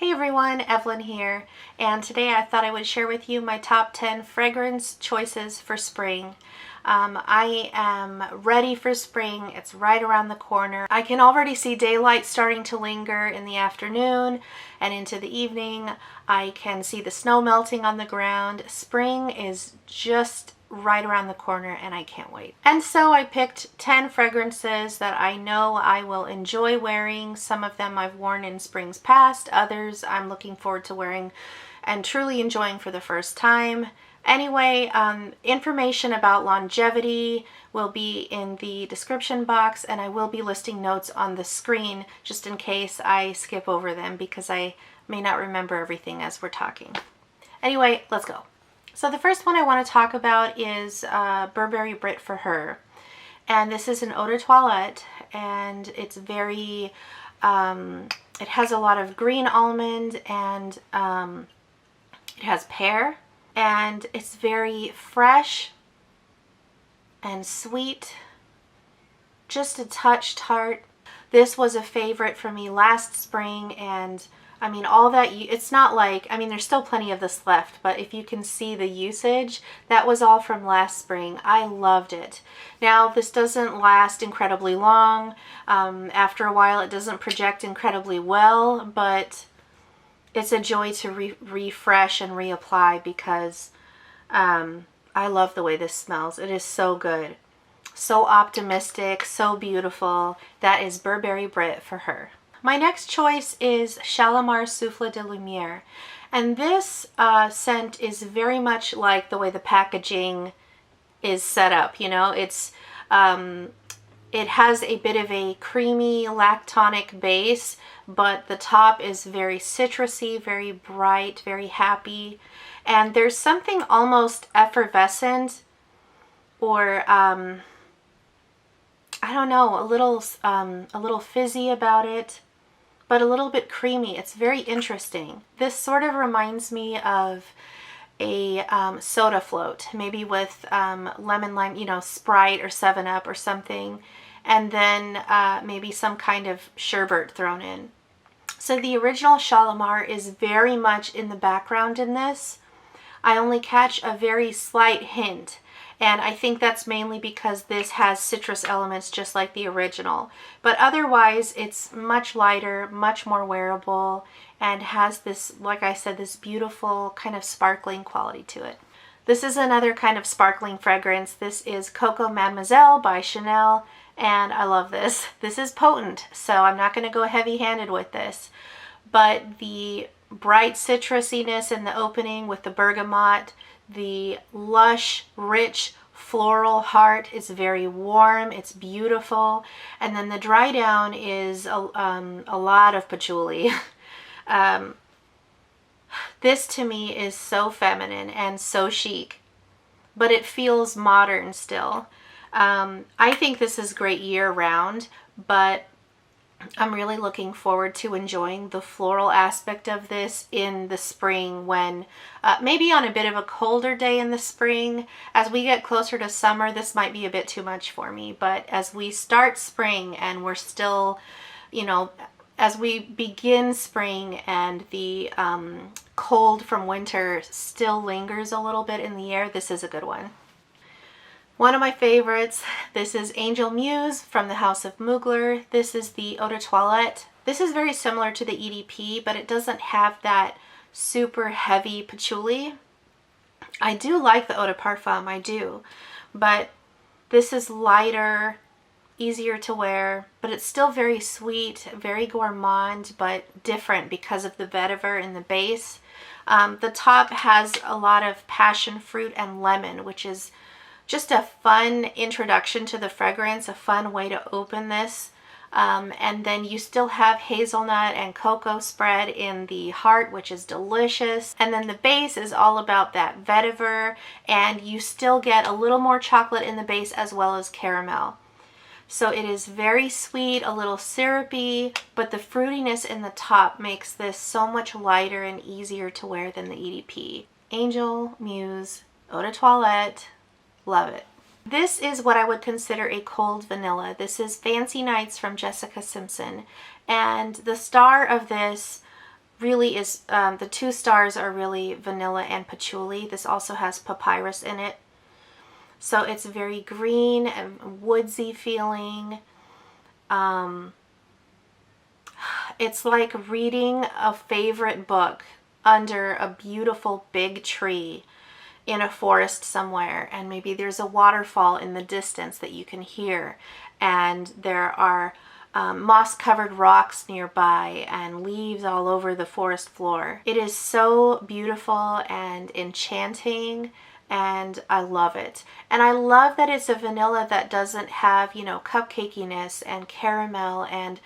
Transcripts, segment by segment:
Hey everyone, Evelyn here, and today I thought I would share with you my top 10 fragrance choices for spring. I am ready for spring. It's right around the corner. I can already see daylight starting to linger in the afternoon and into the evening. I can see the snow melting on the ground. Spring is just right around the corner and I can't wait. And so I picked 10 fragrances that I know I will enjoy wearing. Some of them I've worn in springs past, others I'm looking forward to wearing and truly enjoying for the first time. Anyway, information about longevity will be in the description box, and I will be listing notes on the screen just in case I skip over them because I may not remember everything as we're talking. Anyway, let's go. So the first one I want to talk about is Burberry Brit For Her. And this is an eau de toilette, and it's very, it has a lot of green almond, and it has pear, and it's very fresh and sweet, just a touch tart. This was a favorite for me last spring, and I mean, all that, it's not like, I mean, there's still plenty of this left, but if you can see the usage, that was all from last spring. I loved it. Now, this doesn't last incredibly long. After a while, it doesn't project incredibly well, but it's a joy to refresh and reapply because I love the way this smells. It is so good. So optimistic, so beautiful. That is Burberry Brit For Her. My next choice is Shalimar Souffle de Lumiere, and this scent is very much like the way the packaging is set up. You know, it's it has a bit of a creamy lactonic base, but the top is very citrusy, very bright, very happy, and there's something almost effervescent or I don't know, a little fizzy about it, but a little bit creamy. It's very interesting. This sort of reminds me of a soda float, maybe with lemon lime, you know, Sprite or 7-Up or something, and then maybe some kind of sherbet thrown in. So the original Shalimar is very much in the background in this. I only catch a very slight hint. And I think that's mainly because this has citrus elements just like the original. But otherwise, it's much lighter, much more wearable, and has this, like I said, this beautiful kind of sparkling quality to it. This is another kind of sparkling fragrance. This is Coco Mademoiselle by Chanel, and I love this. This is potent, so I'm not going to go heavy-handed with this. But the bright citrusiness in the opening with the bergamot, the lush, rich, floral heart is very warm. It's beautiful. And then the dry down is a lot of patchouli. This to me is so feminine and so chic, but it feels modern still. I think this is great year-round, but I'm really looking forward to enjoying the floral aspect of this in the spring when, maybe on a bit of a colder day in the spring. As we get closer to summer, this might be a bit too much for me, but as we start spring and we're still, you know, as we begin spring and the cold from winter still lingers a little bit in the air, this is a good one. One of my favorites, this is Angel Muse from the House of Mugler. This is the eau de toilette. This is very similar to the EDP, but it doesn't have that super heavy patchouli. I do like the eau de parfum, I do, but this is lighter, easier to wear, but it's still very sweet, very gourmand, but different because of the vetiver in the base. The top has a lot of passion fruit and lemon, which is just a fun introduction to the fragrance, a fun way to open this. And then you still have hazelnut and cocoa spread in the heart, which is delicious. And then the base is all about that vetiver, and you still get a little more chocolate in the base as well as caramel. So it is very sweet, a little syrupy, but the fruitiness in the top makes this so much lighter and easier to wear than the EDP. Angel Muse Eau de Toilette. Love it. This is what I would consider a cold vanilla. This is Fancy Nights from Jessica Simpson. And the star of this really is, the 2 stars are really vanilla and patchouli. This also has papyrus in it. So it's very green and woodsy feeling. It's like reading a favorite book under a beautiful big tree in a forest somewhere, and maybe there's a waterfall in the distance that you can hear, and there are moss-covered rocks nearby and leaves all over the forest floor. It is so beautiful and enchanting, and I love it. And I love that it's a vanilla that doesn't have, you know, cupcakiness and caramel and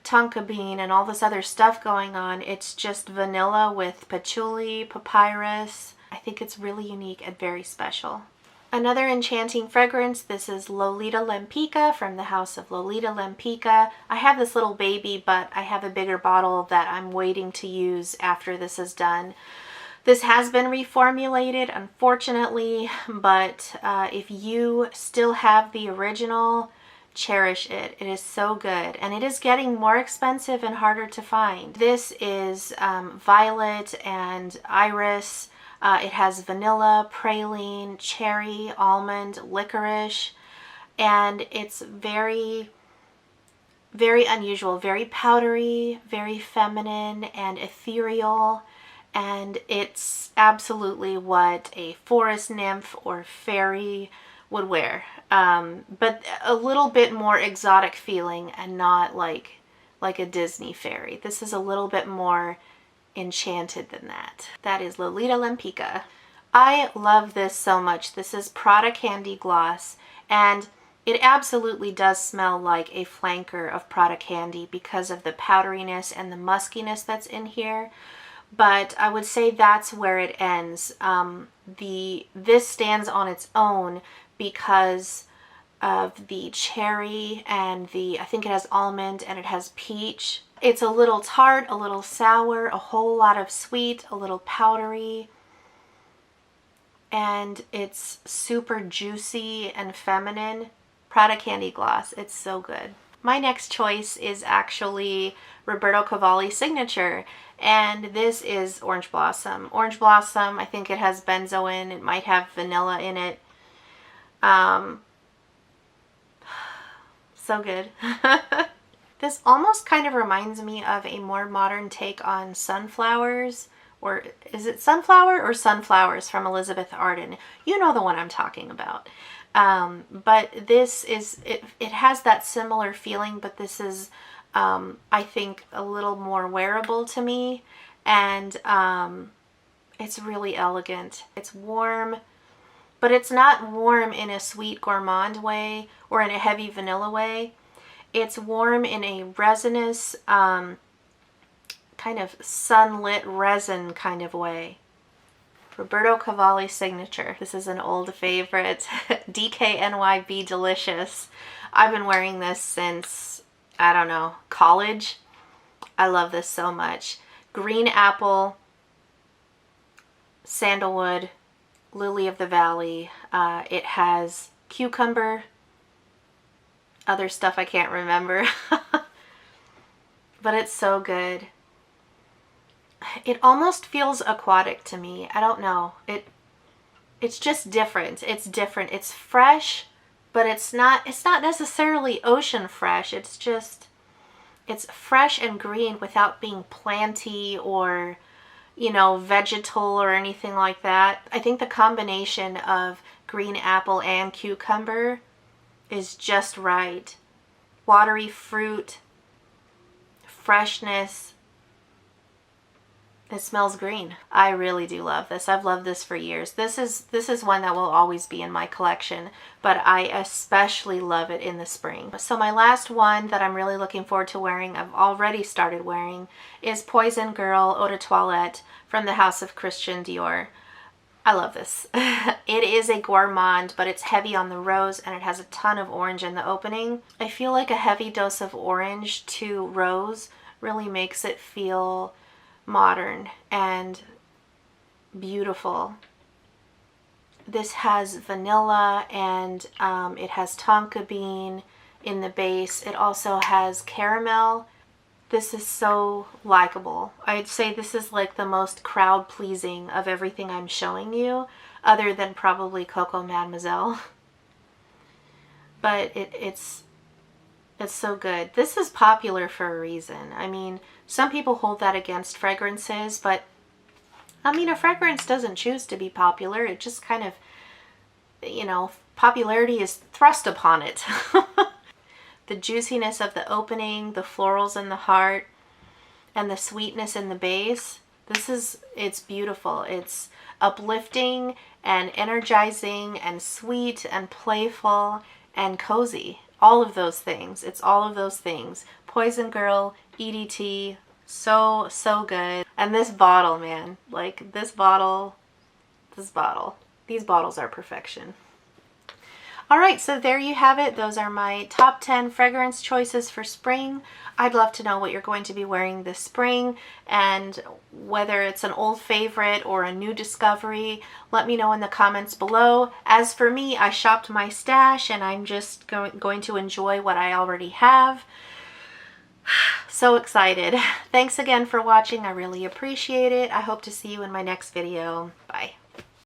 tonka bean and all this other stuff going on. It's just vanilla with patchouli, papyrus. I think it's really unique and very special. Another enchanting fragrance, this is Lolita Lempicka from the house of Lolita Lempicka. I have this little baby, but I have a bigger bottle that I'm waiting to use after this is done. This has been reformulated, unfortunately, but if you still have the original, cherish it. It is so good, and it is getting more expensive and harder to find. This is violet and iris. It has vanilla, praline, cherry, almond, licorice, and it's very, very unusual, very powdery, very feminine and ethereal, and it's absolutely what a forest nymph or fairy would wear, but a little bit more exotic feeling and not like a Disney fairy. This is a little bit more enchanted than that. That is Lolita Lempicka. I love this so much. This is Prada Candy Gloss, and it absolutely does smell like a flanker of Prada Candy because of the powderiness and the muskiness that's in here. But I would say that's where it ends. This stands on its own because of the cherry and I think it has almond and it has peach. It's a little tart, a little sour, a whole lot of sweet, a little powdery, and it's super juicy and feminine. Prada Candy Gloss, it's so good. My next choice is actually Roberto Cavalli Signature, and this is Orange Blossom. Orange Blossom, I think it has benzoin, it might have vanilla in it. So good. This almost kind of reminds me of a more modern take on Sunflowers, or is it Sunflower or Sunflowers from Elizabeth Arden? You know the one I'm talking about. But this is, it has that similar feeling, but this is, I think, a little more wearable to me, and it's really elegant. It's warm, but it's not warm in a sweet gourmand way or in a heavy vanilla way. It's warm in a resinous, kind of sunlit resin kind of way. Roberto Cavalli Signature. This is an old favorite. DKNY Be Delicious. I've been wearing this since, I don't know, college. I love this so much. Green apple, sandalwood, lily of the valley. It has cucumber, other stuff I can't remember. But it's so good. It almost feels aquatic to me. I don't know. It's just different. It's different. It's fresh, but it's not necessarily ocean fresh. It's just, it's fresh and green without being planty or, you know, vegetal or anything like that. I think the combination of green apple and cucumber is just right. Watery fruit, freshness. It smells green. I really do love this. I've loved this for years. This is one that will always be in my collection, but I especially love it in the spring. So my last one that I'm really looking forward to wearing, I've already started wearing, is Poison Girl Eau de Toilette from the house of Christian Dior. I love this. It is a gourmand, but it's heavy on the rose and it has a ton of orange in the opening. I feel like a heavy dose of orange to rose really makes it feel modern and beautiful. This has vanilla and it has tonka bean in the base. It also has caramel This is so likable. I'd say this is like the most crowd pleasing of everything I'm showing you, other than probably Coco Mademoiselle. But it's so good. This is popular for a reason. I mean, some people hold that against fragrances, but I mean, a fragrance doesn't choose to be popular. It just kind of, you know, popularity is thrust upon it. The juiciness of the opening, the florals in the heart, and the sweetness in the base. It's beautiful. It's uplifting and energizing and sweet and playful and cozy. All of those things. It's all of those things. Poison Girl EDT. So, so good. And this bottle, man. Like, this bottle. These bottles are perfection. Alright, so there you have it. Those are my top 10 fragrance choices for spring. I'd love to know what you're going to be wearing this spring, and whether it's an old favorite or a new discovery. Let me know in the comments below. As for me, I shopped my stash and I'm just going to enjoy what I already have. So excited. Thanks again for watching. I really appreciate it. I hope to see you in my next video. Bye.